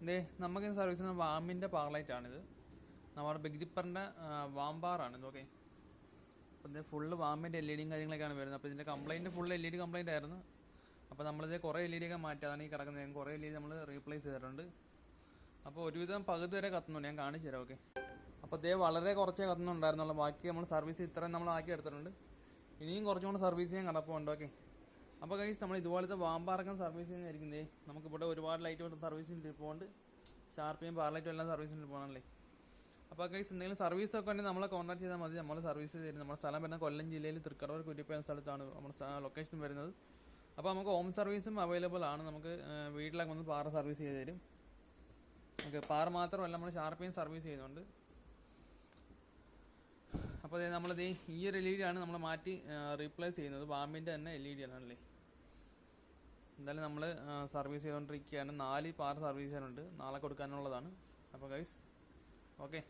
ഇതേ നമുക്ക് സർവീസ് ചെയ്യുന്ന വാമിൻ്റെ പാർലൈറ്റാണിത്. നമ്മുടെ ബിഗ് ജിപ്പറിൻ്റെ വാം ബാറാണിത്. ഓക്കെ, അപ്പോൾ ഇത് ഫുള്ള് വാമിൻ്റെ LED കാര്യങ്ങളൊക്കെയാണ് വരുന്നത്. അപ്പോൾ ഇതിൻ്റെ കംപ്ലയിൻറ്റ് ഫുള്ള് LED കംപ്ലയിൻ്റ് ആയിരുന്നു. അപ്പോൾ നമ്മളിത് കുറേ LED ഒക്കെ മാറ്റി, അതാണ് ഈ കിടക്കുന്നത്. കുറേ LED നമ്മൾ റീപ്ലേസ് ചെയ്തിട്ടുണ്ട്. അപ്പോൾ ഒരുവിധം പകുതി വരെ കത്തുന്നുണ്ട്, ഞാൻ കാണിച്ചു തരാം. ഓക്കെ, അപ്പോൾ ഇതേ വളരെ കുറച്ചേ കത്തുന്നുണ്ടായിരുന്നുള്ളൂ. ബാക്കി നമ്മൾ സർവീസ് ഇത്രയും നമ്മൾ ആക്കി എടുത്തിട്ടുണ്ട്. ഇനിയും കുറച്ചും കൂടെ സർവീസ് ചെയ്യാൻ കിടപ്പുണ്ട്. ഓക്കെ, അപ്പോൾ ഗൈസ് നമ്മൾ ഇതുപോലത്തെ വാമ്പാറക്കം സർവീസ് ചെയ്യുന്നതായിരിക്കുന്നേ. നമുക്കിവിടെ ഒരുപാട് ലൈറ്റ് സർവീസിന് പോകുന്നുണ്ട്. ഷാർപ്പിയും പാർലൈറ്റും എല്ലാം സർവീസിന് പോകണമല്ലേ. അപ്പോൾ ഗൈസ് എന്തെങ്കിലും സർവീസൊക്കെ ഉണ്ടെങ്കിൽ നമ്മളെ കോൺടാക്ട് ചെയ്താൽ മതി, നമ്മൾ സർവീസ് തരും. നമ്മുടെ സ്ഥലം വരുന്നത് കൊല്ലം ജില്ലയിൽ തൃക്കടവൂർ കുരിപ്പ എന്ന സ്ഥലത്താണ് നമ്മുടെ ലൊക്കേഷൻ വരുന്നത്. അപ്പോൾ നമുക്ക് ഹോം സർവീസും അവൈലബിൾ ആണ്. നമുക്ക് വീട്ടിലൊക്കെ വന്ന് പാറ സർവീസ് ചെയ്ത് തരും. ഓക്കെ, പാറ മാത്രമല്ല നമ്മൾ ഷാർപ്പിയും സർവീസ് ചെയ്യുന്നുണ്ട്. അപ്പോൾ നമ്മളിത് ഈ ഒരു LED ആണ് നമ്മൾ മാറ്റി റീപ്ലേസ് ചെയ്യുന്നത്. വാമിൻ്റെ തന്നെ LED ആണല്ലേ. എന്തായാലും നമ്മൾ സർവീസ് ചെയ്തുകൊണ്ടിരിക്കുകയാണ്. 4 പാർ സർവീസ് ചെയ്യാനുണ്ട്, നാളെ കൊടുക്കാനുള്ളതാണ്. അപ്പോൾ ഗൈസ് ഓക്കെ.